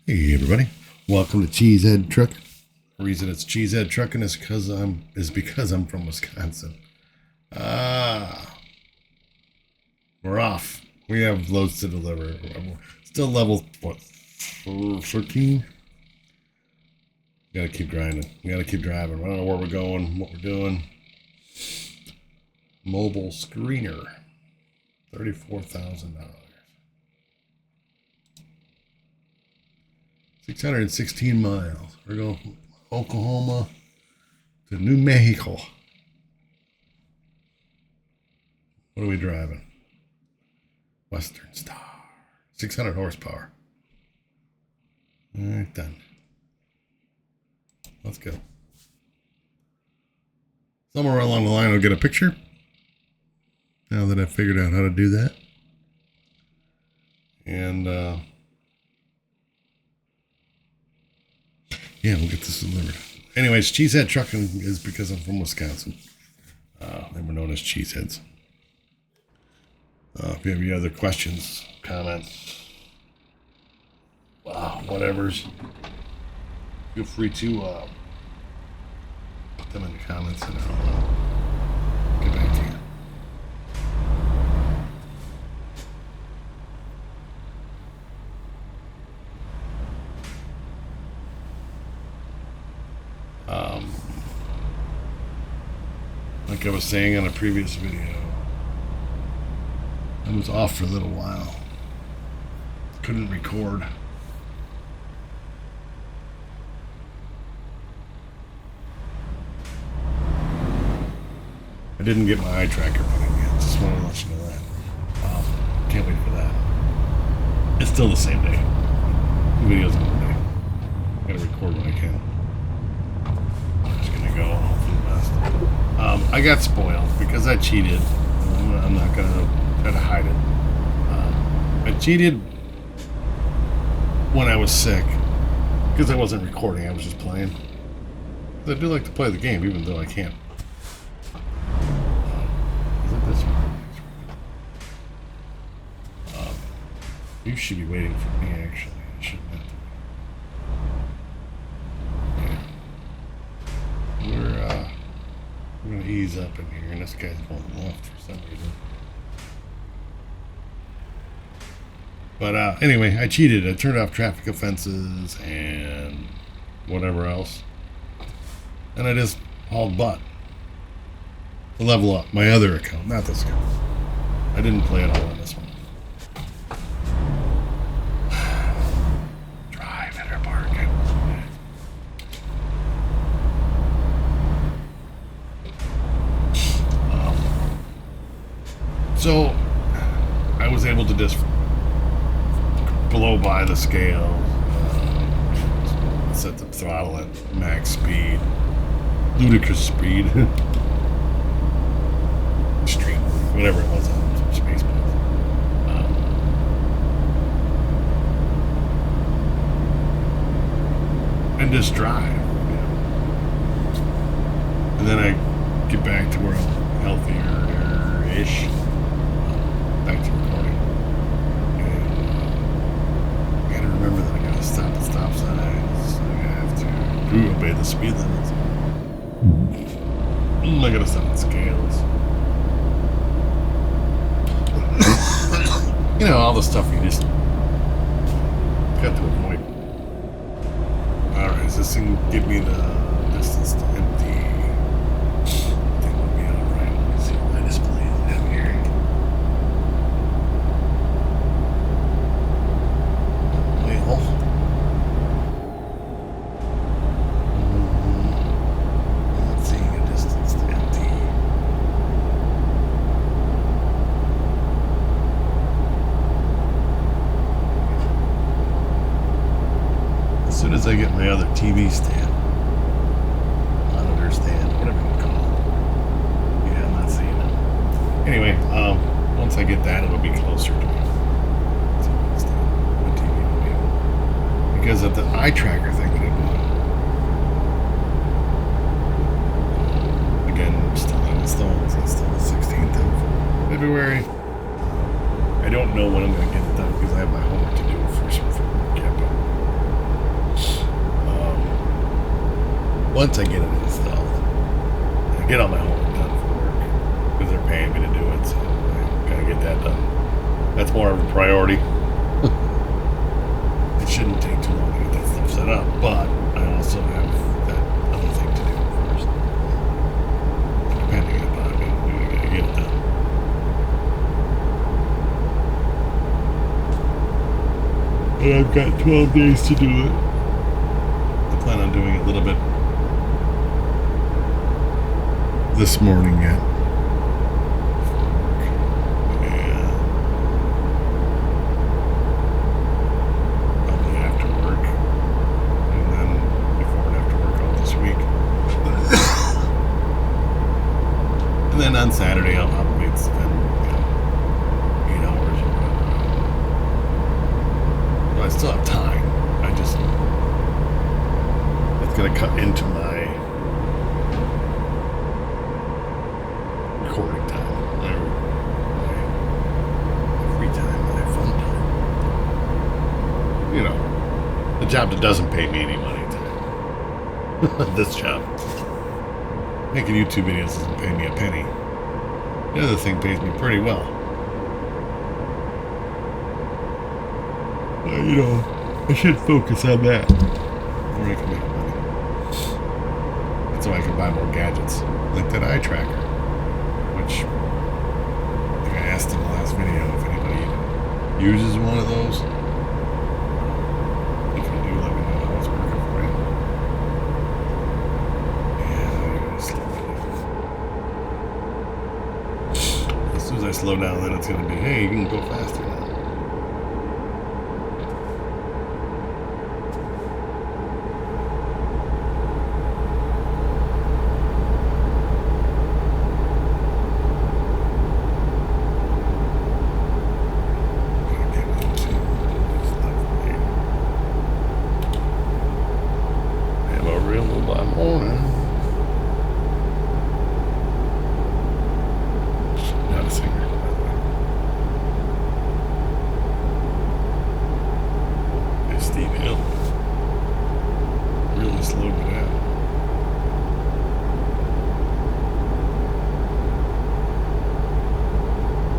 Hey everybody, welcome to Cheesehead Truck. The reason it's Cheesehead Trucking is because I'm from Wisconsin. We're off. We have loads to deliver. Still level 13. Gotta keep grinding. We gotta keep driving. I don't know where we're going, what we're doing. Mobile screener, $34,000. 616 miles. We're going from Oklahoma to New Mexico. What are we driving? Western Star. 600 horsepower. All right, then. Let's go. Somewhere along the line, I'll get a picture. Now that I've figured out how to do that. And, yeah, we'll get this delivered. Anyways, Cheesehead Trucking is because I'm from Wisconsin. They were known as Cheeseheads. If you have any other questions, comments, whatevers, feel free to put them in the comments and I'll get back to you. Like I was saying on a previous video, I was off for a little while. Couldn't record. I didn't get my eye tracker put in yet. Just wanted to let you know that. Can't wait for that. It's still the same day. 2 videos in one day. Gotta record when I can. I'm just gonna go and hope for the best. I got spoiled because I cheated. I'm not gonna try to hide it. I cheated when I was sick because I wasn't recording. I was just playing. I do like to play the game, even though I can't. Is it this one? You should be waiting for me. Actually, I shouldn't have to. Yeah. We're gonna ease up in here, and this guy's going left for some reason. But anyway, I cheated. I turned off traffic offenses and whatever else. And I just hauled butt to level up my other account, not this account. I didn't play it all on this one. Drive at our park. So I was able to just blow by the scale, set the throttle at max speed, ludicrous speed, extreme, whatever it was on space bus. And just drive, you know. And then I get back to where I'm healthier-ish, back to recording. Remember that I gotta stop at stop signs. I have to obey the speed limits. I gotta stop at scales. You know, all the stuff you just got to avoid. Alright, does this thing give me the distance to empty? I think we'll be alright. Let me see what my display is down here. As soon as I get my other TV stand, monitor stand, whatever you call it. Yeah, I'm not seeing it. Anyway, once I get that, it'll be closer to me. My TV will be. Because of the eye tracker thing that I bought. Again, still not installed. It's still the 16th of February. I don't know when I'm going to get it done because I have my homework to do first before work yet, but once I get it installed, I get all my homework done for work because they're paying me to do it, so I gotta get that done. That's more of a priority. It shouldn't take too long to get that stuff set up, but I also have that other thing to do first. Depending upon me, I gotta get it done. And I've got 12 days to do it. I plan on doing it a little bit this morning yet. Yeah. Probably after work. And then before and after work all this week. And then on Saturday I'll probably spend 8 hours or whatever. I still have time. It's going to cut into my recording time, my free time, my fun time. The job that doesn't pay me any money time. This job. Making YouTube videos doesn't pay me a penny. The other thing pays me pretty well. I should focus on that. Or I can make money. So I can buy more gadgets. Like that eye tracker. Which, I think I asked in the last video if anybody uses one of those. If you do, let me know how it's working for you. Yeah, I'm gonna slow down. As soon as I slow down, then it's gonna be, hey, you can go faster now.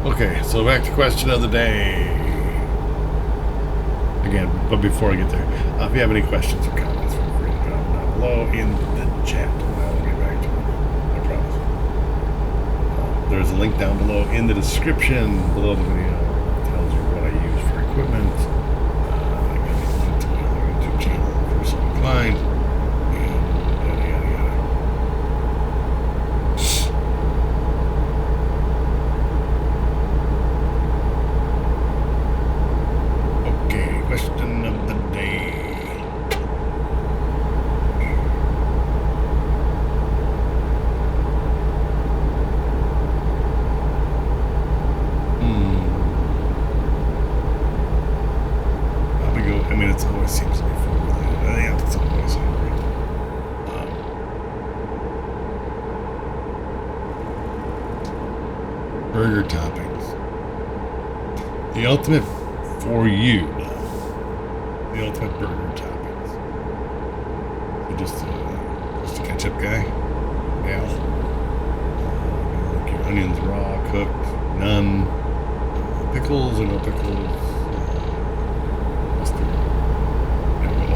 Okay, so back to question of the day. Again, but before I get there, if you have any questions or comments, feel free to drop them down below in the chat. I'll get back to it. I promise. There's a link down below in the description below the video. It tells you what I use for equipment. I got a link to my other YouTube channel for so inclined. Burger toppings. The ultimate for you now. The ultimate burger toppings. You're just a ketchup guy. Yeah. Like your onions raw, cooked, none. Pickles or no pickles. Mustard.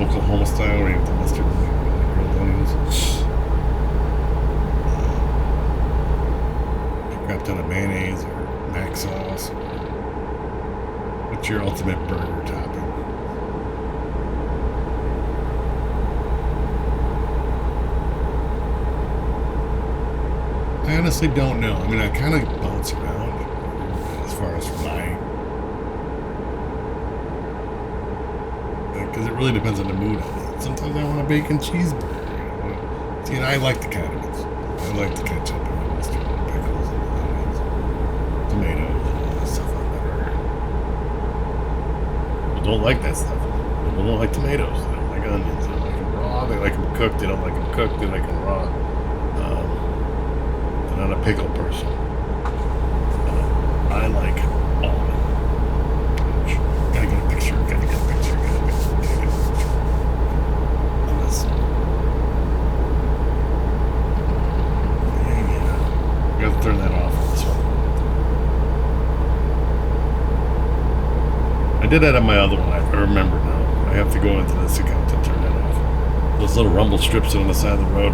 Oklahoma style where you have the mustard and grilled onions. Crap ton of mayonnaise or mac sauce. What's your ultimate burger topping? I honestly don't know. I mean, I kind of bounce around as far as my... Because it really depends on the mood I'm in. Sometimes I want a bacon cheeseburger. See, and I like the condiments. I like the ketchup and the mustard and pickles and onions, tomatoes, and all that stuff on my burger. People don't like that stuff. People don't like tomatoes. They don't like onions. They don't like them raw. They like them cooked. They don't like them cooked. They like them raw. I'm not a pickle person. I like all of them. Gotta get a picture. Gotta get a picture. On this. did that on my other one. I remember now. I have to go into this account to turn that off. Those little rumble strips on the side of the road.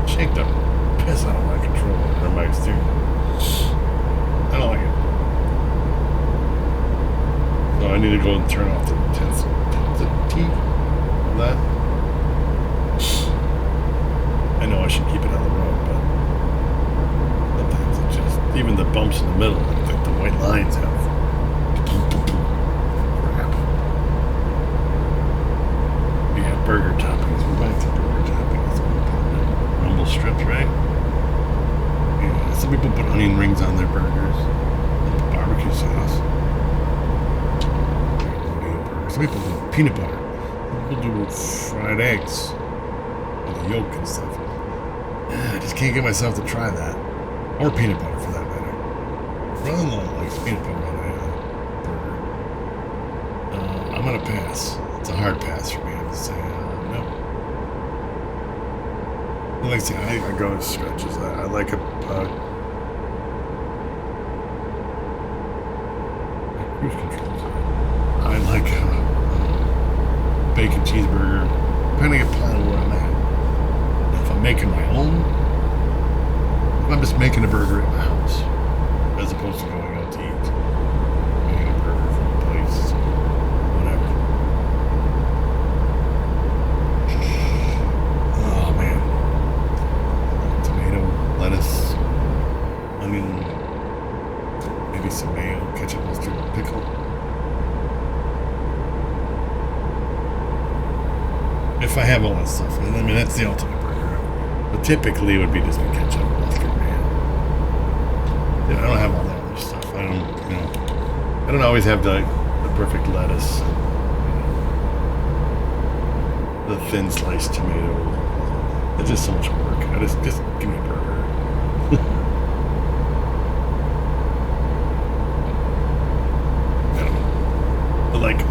Shake the piss out of my controller or my steering. I don't like it. So I need to go and turn off the intensity of that. I know I should keep it on the road, but sometimes it just, even the bumps in the middle, like the white lines have. Crap. Yeah, burger toppings. We're back to burger toppings. Rumble strips, right? Yeah, some people put onion rings on their burgers. Barbecue sauce. Some people do peanut butter. Some people do fried eggs with the yolk and stuff. I just can't get myself to try that. Or peanut butter for that matter. Brother-in-law likes peanut butter on a burger. I'm gonna pass. It's a hard pass for me. I'm just saying, no. Like I say, I go in stretches. I like a cruise controls. I like a bacon cheeseburger, depending upon where I'm at. If I'm making my own, I'm just making a burger at my house, as opposed to going out to eat. Getting a burger from a place, whatever. Oh man. Tomato, lettuce, onion, maybe some mayo, ketchup, mustard, pickle. If I have all that stuff, I mean that's the ultimate burger. But typically it would be just a ketchup, mustard, man. Yeah, I don't have all that other stuff. I don't always have the perfect lettuce, the thin sliced tomato. It's just so much work. I just give me a burger. I don't know. But like,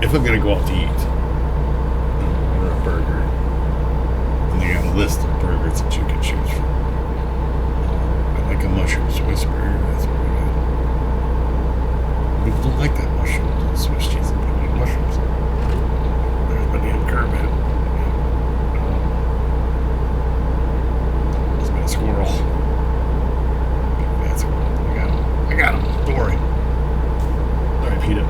if I'm gonna go out to eat. Burger, and they got a list of burgers that you can choose from. I like a mushroom Swiss burger. That's pretty good. People don't like that mushroom Swiss cheese. They don't like mushrooms. There's my damn Kermit. There's my squirrel. That's cool. I got him. Don't worry. All right, Peter.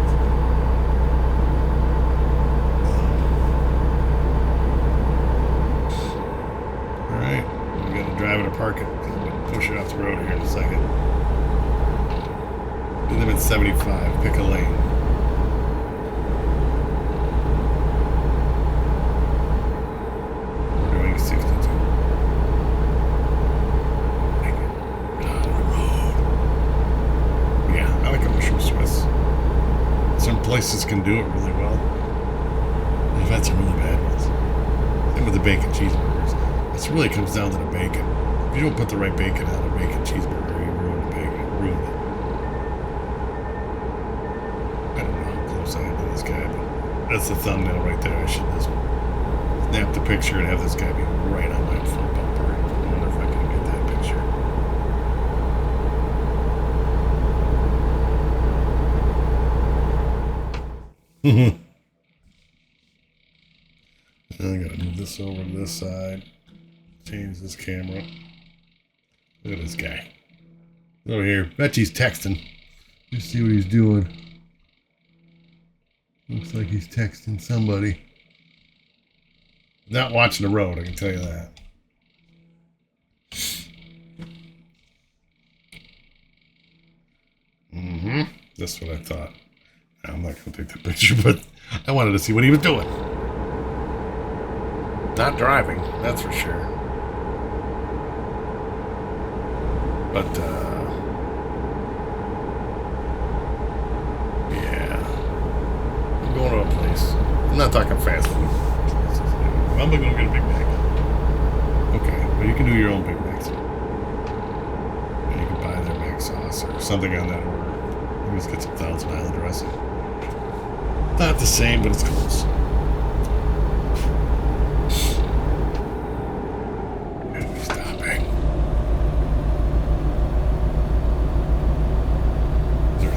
Park it. Push it off the road here in a second. We live in 75. Pick a lane. We're doing 62. Make it down the road. Yeah, I like a mushroom Swiss. Some places can do it really well. I've had some really bad ones. Same with the bacon cheeseburgers. It really comes down to the bacon. If you don't put the right bacon on a bacon cheeseburger, you ruin the bacon. Ruin it. I don't know how close I am to this guy, but that's the thumbnail right there. I should just snap the picture and have this guy be right on my front bumper. I wonder if I can get that picture. I gotta move this over to this side. Change this camera. Look at this guy. Over here. Bet he's texting. Let's see what he's doing. Looks like he's texting somebody. Not watching the road, I can tell you that. That's what I thought. I'm not going to take the picture, but I wanted to see what he was doing. Not driving, that's for sure. But, yeah. I'm going to a place. I'm not talking fast food. I'm going to get a Big Mac. Okay, well, you can do your own Big Macs. And you can buy their Mac sauce or something on that order. Maybe just get some Thousand Island dressing. Not the same, but it's close.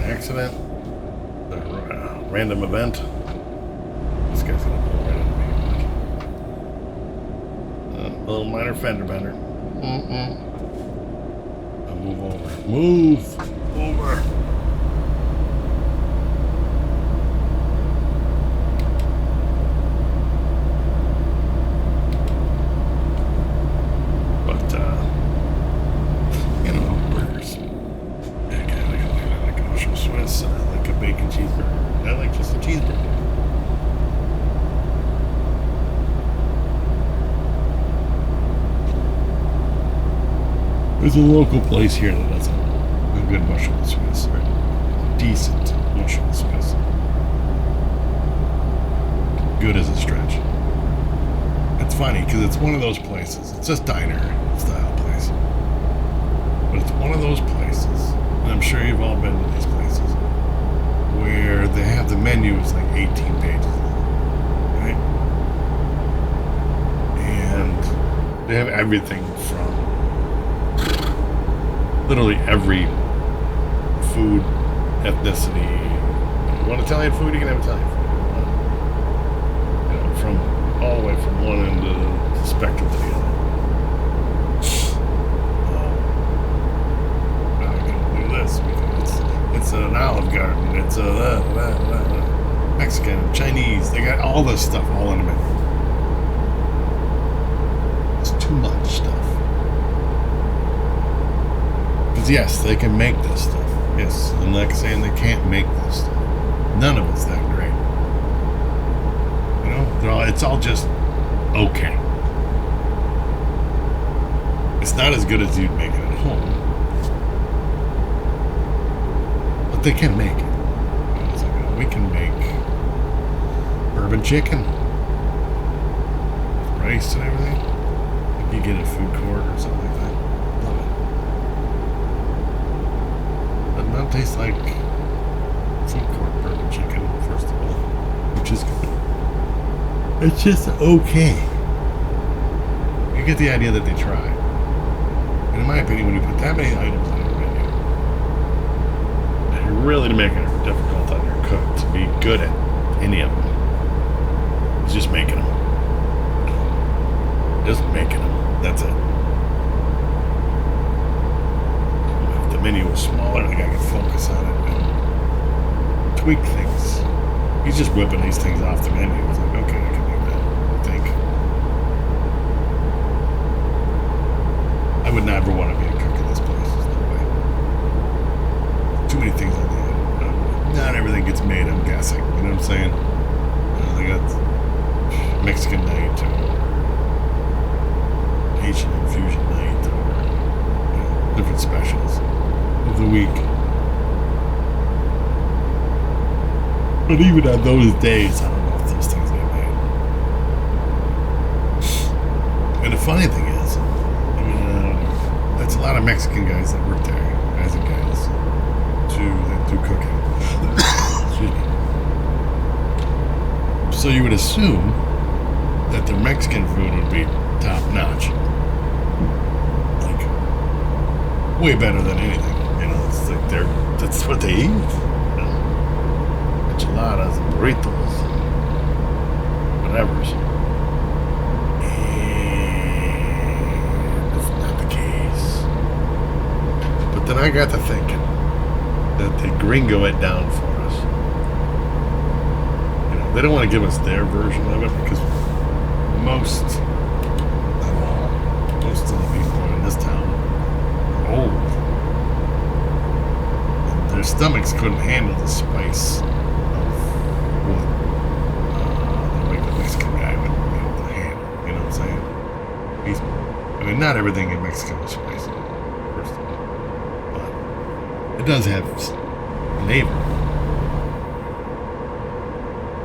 Accident? Random event. This guy's gonna pull right into me. A little minor fender bender. I'll move over. Move over. Burgers. I like an Ocean Swiss, and I like a bacon cheeseburger. I like just a cheeseburger. There's a local place here that does a good mushroom Swiss, or decent mushroom Swiss. Good as a stretch. It's funny because it's one of those places. It's just diner style place, but it's one of those places, and I'm sure you've all been to these places, where they have the menus like 18 pages long, right? And they have everything from literally every food, ethnicity. You want Italian food, you can have Italian food. From all the way from one end of the spectrum to the other. We can do this. It's an Olive Garden. It's a Mexican, Chinese. They got all this stuff all in a menu. It's too much stuff. Because yes, they can make this stuff. Yes, I'm not saying they can't make this stuff. None of it's that great. You know, it's all just okay. It's not as good as you'd make it at home, but they can make it. It's like, we can make bourbon chicken, rice and everything. Like you get a food court or something like that. Love it. Doesn't that taste like food court bourbon chicken, first of all, which is good. It's just okay. You get the idea that they try. And in my opinion, when you put that many items on your menu, and you're really making it difficult on your cook to be good at any of them, it's just making them. Just making them. That's it. If the menu was smaller, like I could focus on it and tweak things. He's just whipping these things off the menu. It's like, okay, I can do that, I think. I would never want to be a cook in this place. There's no way. Too many things on the end. Not everything gets made, I'm guessing. You know what I'm saying? They got Mexican night, or Asian infusion night, or different specials of the week. But even on those days, I don't know if those things get made. And the funny thing is, that's a lot of Mexican guys that work there, guys and gals, that do cooking. Excuse me. So you would assume that their Mexican food would be top notch, like way better than anything. You know, it's like that's what they eat. Enchiladas and burritos and whatever's. And it's not the case. But then I got to thinking that they gringo it down for us. You know, they don't want to give us their version of it because most of the people in this town are old. And their stomachs couldn't handle the spice. Mexican guy would be able to handle. You know what I'm saying? I mean, not everything in Mexico is spicy, first of all, but it does have flavor.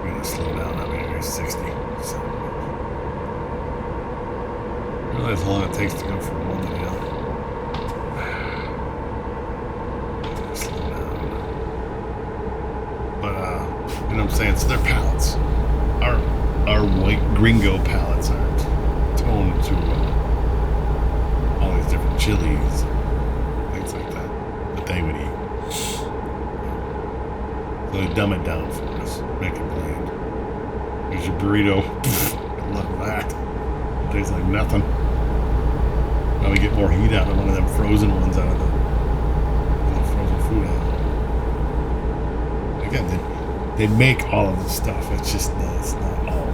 I'm gonna slow down. I'm gonna go 60. So. Realize how long it takes to go from one to the other. Slow down. But you know what I'm saying? So their palates. Our white gringo palates aren't toned to all these different chilies, things like that they would eat. They dumb it down for us, make it bland. There's your burrito. I love that. It tastes like nothing. Now we get more heat out of one of them frozen ones out of the frozen food out of it. Again, they make all of this stuff. It's just it's not all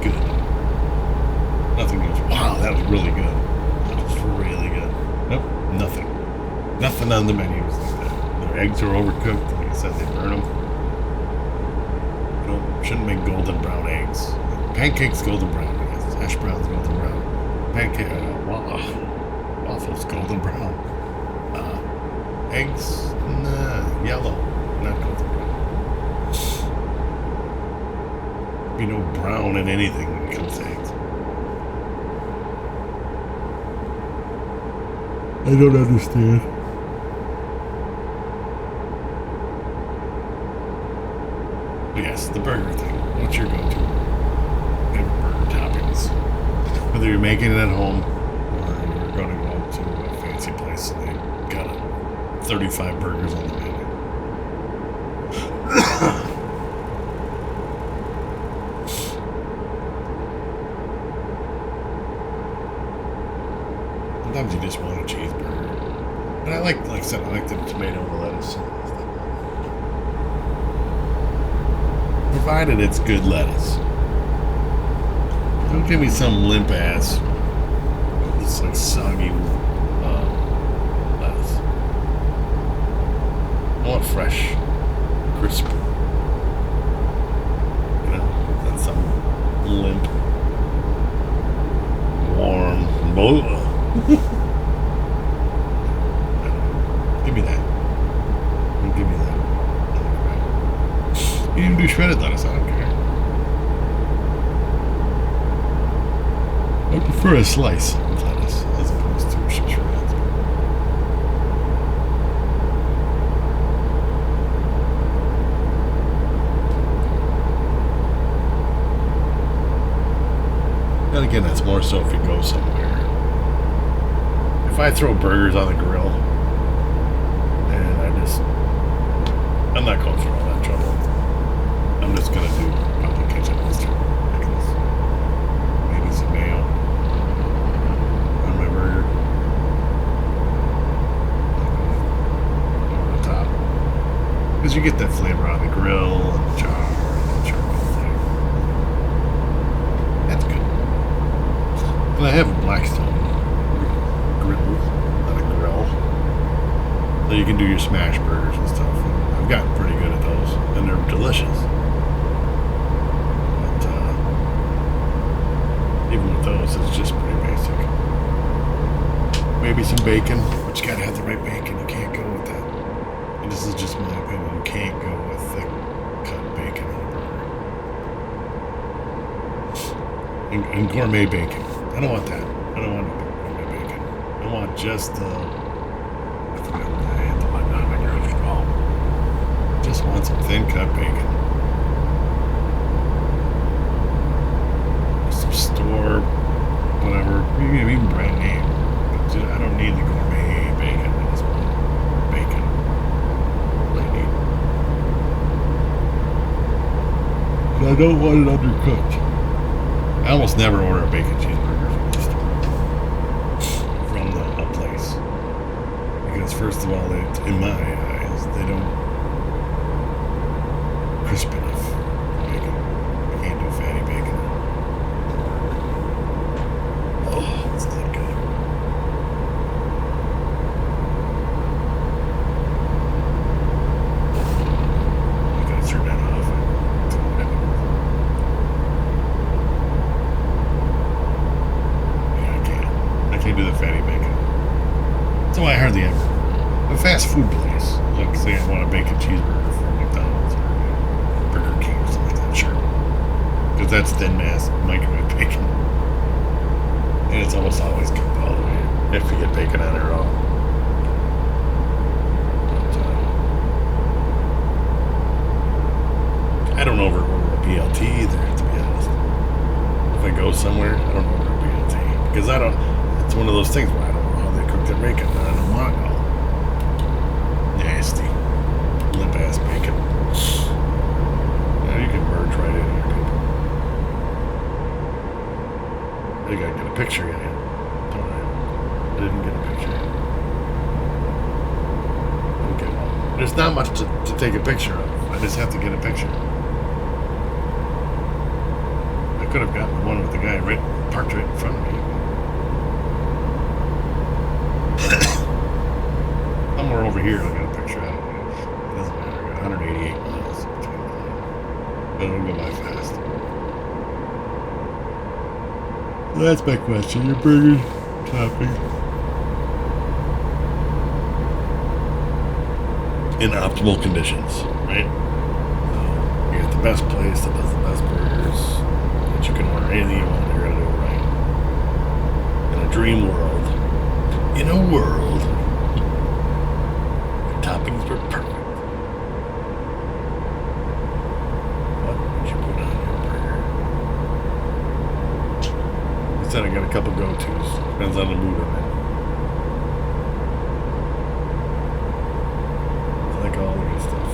good. Nothing goes, wow, that was really good. That was really good. Nope, nothing. Nothing on the menu was like that. Their eggs are overcooked. Like I said, they burn them. Shouldn't make golden brown eggs. Pancakes golden brown, I guess. Hash browns golden brown. Pancake waffles golden brown. Eggs yellow, not golden brown. You know, brown in anything when it comes to eggs. I don't understand. Yes, the burger thing. What's your go-to? Favorite burger toppings? Whether you're making it at home or you're going to go out to a fancy place and they got 35 burgers on the menu. Sometimes you just want a cheeseburger. But I like I said, I like the tomato and the lettuce. Provided it's good lettuce. Don't give me some limp ass. It's like soggy lettuce. I want fresh, crisp. You know, not some limp, warm. Give me that. Don't give me that. You can do shredded lettuce, I don't care. I prefer a slice of lettuce as opposed to shreds. And again, that's more so if you go somewhere. If I throw burgers on the grill, and I'm not going through all that trouble. I'm just gonna do probably ketchup, mustard, pickles, maybe some mayo on my burger. Over the top. Because you get that flavor on the grill and the char and the charcoal flavor. That's good. And I have a Blackstone grill, not a grill. So you can do your smash burgers and stuff. I've gotten pretty good at those, and they're delicious. Even with those, it's just pretty basic. Maybe some bacon, but you gotta have the right bacon. You can't go with that. And this is just my opinion. You can't go with thick cut bacon on a burger. And gourmet bacon. I don't want that. I don't want gourmet bacon. I want just the. I forgot what I had. Not my girl's called. Just want some thin cut bacon. Store, whatever, even brand name. I don't need the gourmet bacon. I just want bacon. I need. And I don't want it undercooked. I almost never order a bacon cheeseburger from the store. From a place. Because first of all, in my eyes, they don't crisp enough bacon. You can't do fatty bacon. It's not good. I gotta turn that off. Yeah, I can't do the fatty bacon. That's why I hardly ever. A fast food place, like say I want a bacon cheeseburger from McDonald's or Burger King or something like that, sure. Because that's thin mass microwave bacon. And it's almost always cooked all the way if you get bacon on it at all. But, I don't order a BLT either, to be honest. If I go somewhere, I don't order a BLT. Because it's one of those things where I don't know how they cook their bacon. I don't want it all nasty, limp ass a picture yet. I didn't get a picture. Okay, well, there's not much to take a picture of. I just have to get a picture. I could have gotten the one with the guy parked right in front of me. Somewhere over here, I'll get a picture out of it. It doesn't matter. I got 188 miles between them. But it'll go by fast. That's my question. Your burger topping. In optimal conditions, right? You're at the best place that does the best burgers. That you can order anything you want. You're gonna do it right. In a dream world. In a world. The toppings were perfect. What would you put on your burger? Instead, I got a couple go-tos. Depends on the mood I'm in. I like all the good stuff.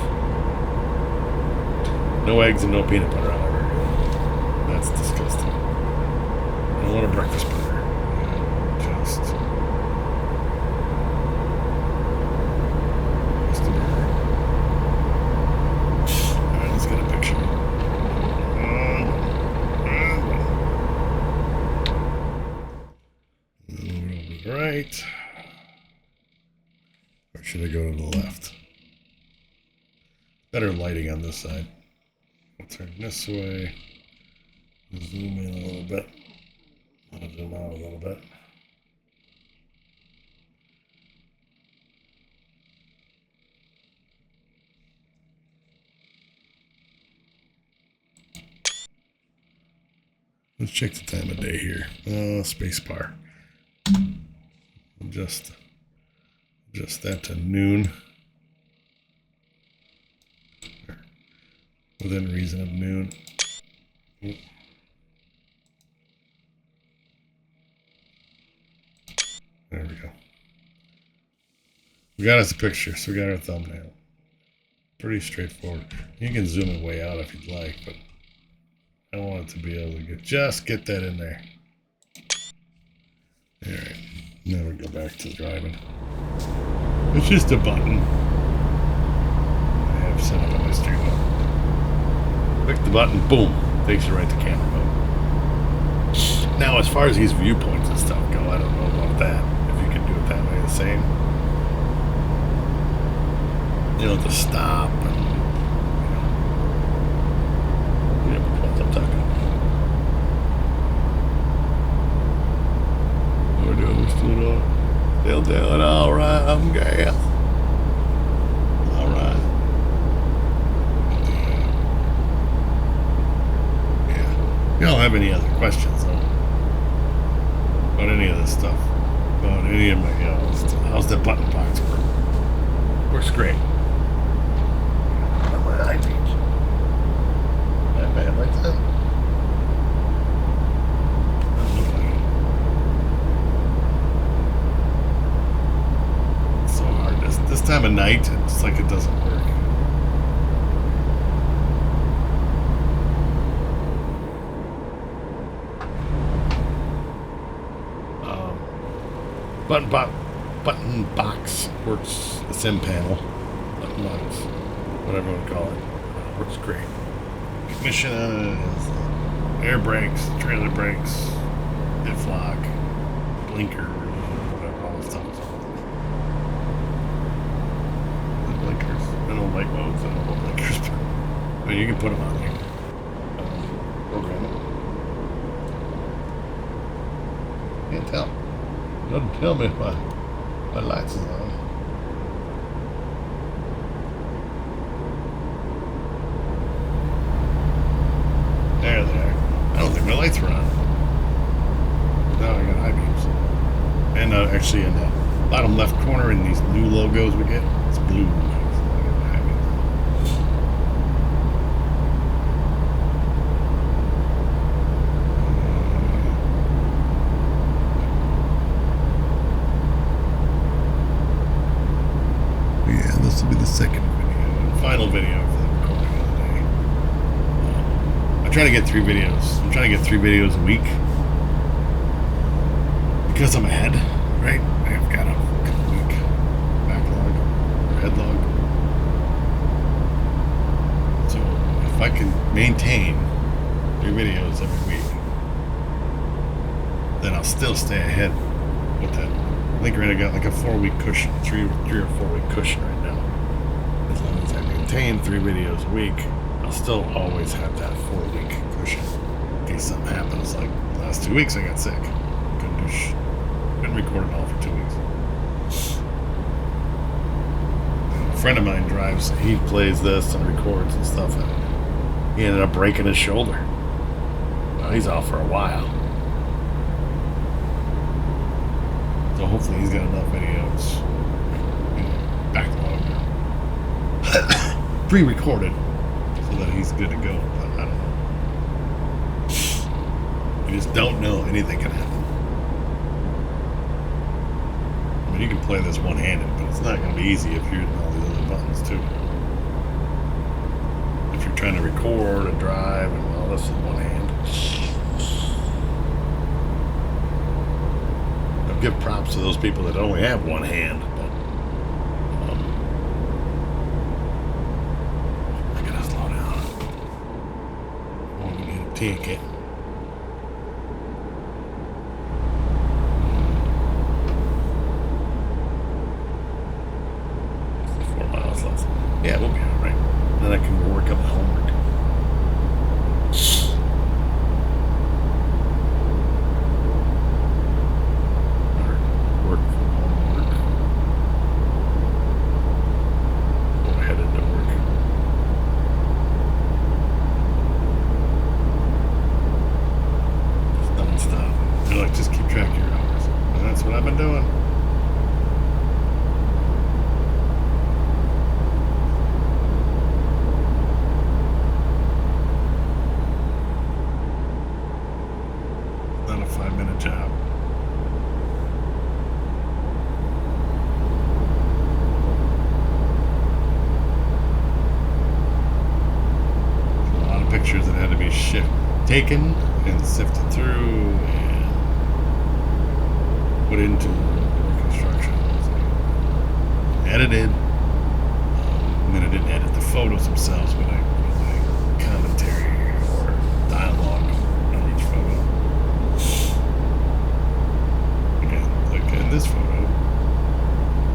No eggs and no peanut butter on my burger. That's disgusting. I don't want a breakfast burger. Just a burger. Alright, let's get a picture. Right. Or should I go to the left? Better lighting on this side. I'll turn this way. Zoom in a little bit. I'll zoom out a little bit. Let's check the time of day here. Space bar. Just that to noon. Within reason of noon. There we go. We got us a picture, so we got our thumbnail. Pretty straightforward. You can zoom it way out if you'd like, but I want it to be able to get that in there. Alright. Now we go back to driving. It's just a button I have set up on my steering wheel. Click the button, boom, takes you right to camera mode. Now, as far as these viewpoints and stuff go, I don't know about that. If you can do it that way, the same. You know, to stop and, you know what I'm talking about. We're doing this still doing all right. I'm gas. All right. Yeah. You don't have any other questions though about any of this stuff? About any of my, how's that button box work? Works great. My eye beach. That bad like that. This time of night, it's like it doesn't work. Button box works. The sim panel, button box, whatever you want to call it, works great. Ignition on it is air brakes, trailer brakes, diff lock, blinker, whatever all this stuff is. I don't like modes, I don't want blinkers, but you can put them on there. Program it. Can't tell. It doesn't tell me if my lights is on. There they are. I don't think my lights were on. Now I got high beams. And actually in the bottom left corner in these new logos we get, it's blue. This will be the second video, final video for the recording of the day. I'm trying to get 3 videos. I'm trying to get 3 videos a week. because I'm ahead, right? I've got a week backlog or headlog. So if I can maintain 3 videos every week, then I'll still stay ahead with that. I think I got like a 4-week cushion, 3 or 4 week cushion right now. As long as I maintain 3 videos a week, I'll still always have that 4-week cushion in case something happens. Like the last 2 weeks, I got sick. Couldn't record it all for 2 weeks. And a friend of mine drives. He plays this and records and stuff, and he ended up breaking his shoulder. Well, he's off for a while. So hopefully he's got enough videos backlog pre-recorded so that he's good to go. But I don't know. You just don't know. Anything can happen. I mean, you can play this one-handed, but it's not going to be easy if you're using all these other buttons too. If you're trying to record and drive and all this in one hand. Give props to those people that only have one hand, but I gotta slow down. I'm gonna get a ticket. Yeah, we'll be alright. Then I can work on the homework. Taken and sifted through and put into reconstruction. Edited. And then I didn't edit the photos themselves, but I put like commentary or dialogue on each photo. Again, like in this photo,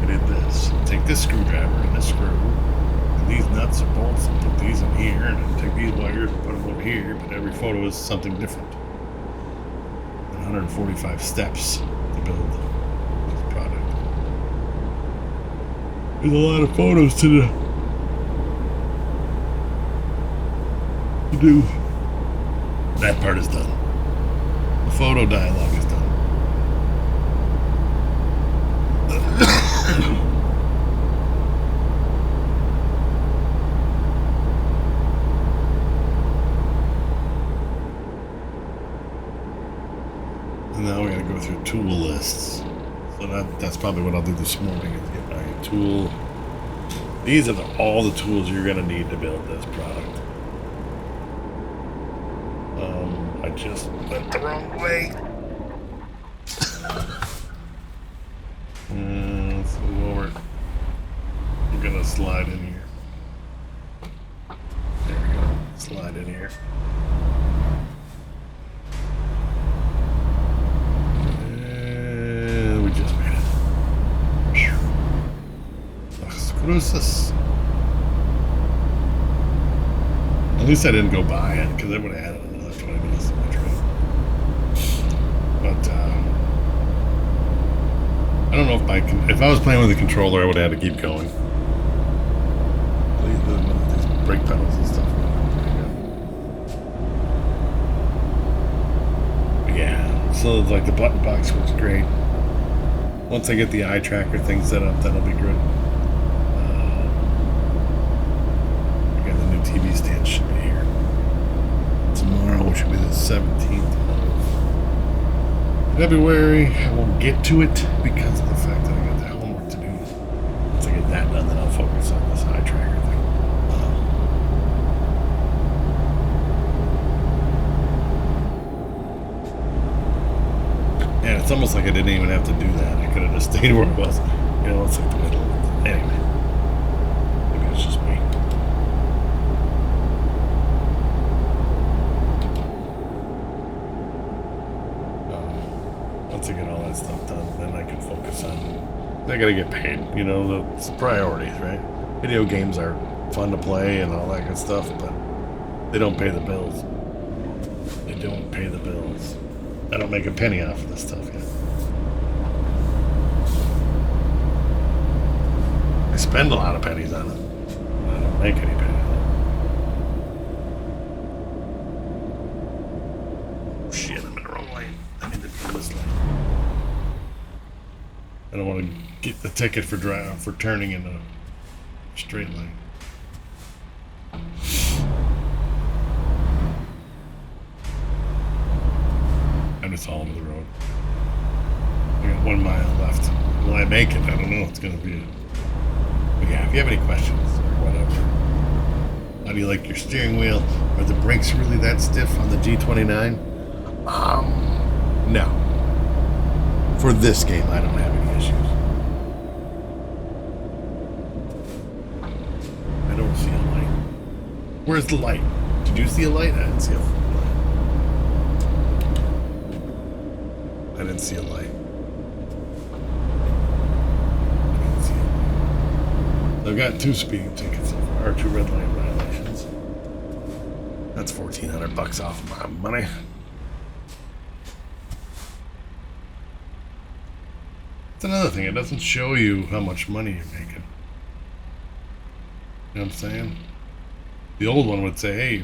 I did this. Take this screwdriver and this screw. These nuts and bolts and put these in here, and then take these wires and put them over here, but every photo is something different. 145 steps to build this product. There's a lot of photos to do. That part is done. The photo dialogue is done. Now we gotta go through tool lists. So that's probably what I'll do this morning is get my tool. These are all the tools you're gonna need to build this product. I just went the wrong way. Let's move over. I'm gonna slide in here. There we go. Slide in here. Crucis. At least I didn't go by it because it would have added another 20 minutes to my trip. But I don't know if I was playing with the controller, I would have had to keep going. These brake pedals and stuff. Yeah, so like the button box works great. Once I get the eye tracker thing set up, that'll be good. TV stand should be here tomorrow, which will be the 17th of February. I won't get to it because of the fact that I got that homework to do. Once I get that done, then I'll focus on this eye tracker thing. And it's almost like I didn't even have to do that. I could have just stayed where I was. You know, it's like the middle. Anyway, maybe it's just me. Once I get all that stuff done, then I can focus on. I gotta get paid. You know, it's priorities, right? Video games are fun to play and all that good stuff, but they don't pay the bills. They don't pay the bills. I don't make a penny off of this stuff yet. I spend a lot of pennies on it. I don't make any pennies on it. Shit, I'm in the wrong lane. I need to be in this lane. I don't want to get the ticket for turning in a straight line. I'm just all over the road. I got 1 mile left. Will I make it? I don't know. It's going to be. But yeah, if you have any questions or whatever, how do you like your steering wheel? Are the brakes really that stiff on the G29? No. For this game, I don't have any issues. I don't see a light. Where's the light? Did you see a light? I didn't see a light. I didn't see a light. I've got 2 speeding tickets so far, 2 red light violations. That's $1,400 off my money. That's another thing. It doesn't show you how much money you're making. You know what I'm saying? The old one would say, hey,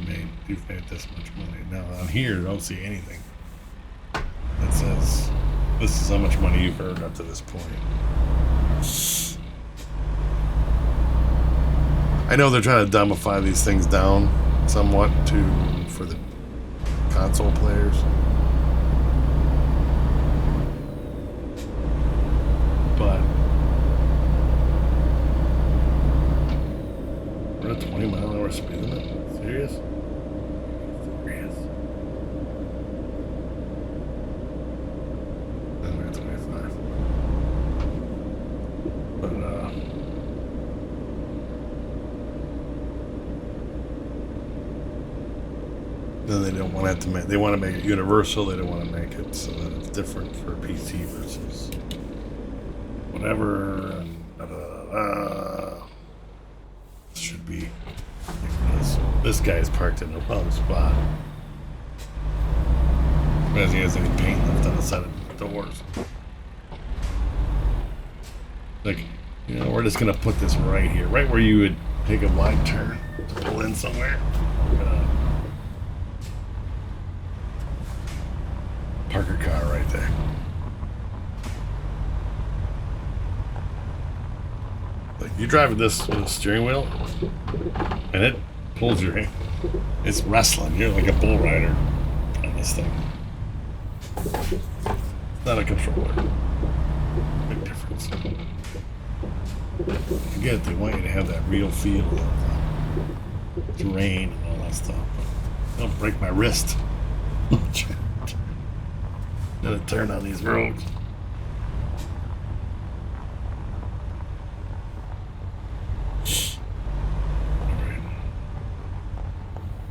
you've made this much money. Now on here, I don't see anything that says this is how much money you've earned up to this point. I know they're trying to dumbify these things down somewhat for the console players. But we're at 20-mile-an-hour speed limit. Serious? Serious. And we're at 25. But then they don't want to make. They want to make it universal. They don't want to make it so that it's different for PC versus whatever. And should be. This guy is parked in the wrong spot. As he has any paint left on the side of the doors. Like, you know, we're just gonna put this right here, right where you would take a wide turn to pull in somewhere. Park your car right there. Like, you drive this with a steering wheel, and it pulls your hand. It's wrestling. You're like a bull rider on this thing. It's not a controller. Big difference. I get it. They want you to have that real feel of terrain and all that stuff. But don't break my wrist. Gotta turn on these roads. Alright.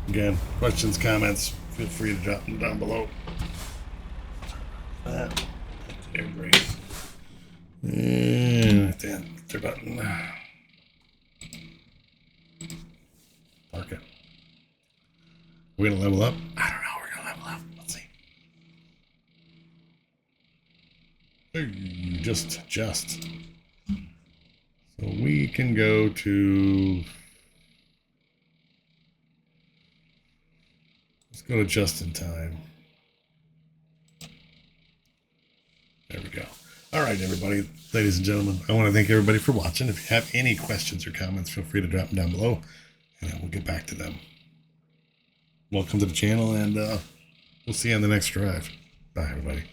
Again, questions, comments, feel free to drop them down below. That. There, great. And then their button. Park it. We're gonna level up? I don't know, we're gonna level up. Let's see. Just. So we can go to. Let's go to just in time. There we go. All right, everybody, ladies and gentlemen, I want to thank everybody for watching. If you have any questions or comments, feel free to drop them down below, and we'll get back to them. Welcome to the channel, and we'll see you on the next drive. Bye, everybody.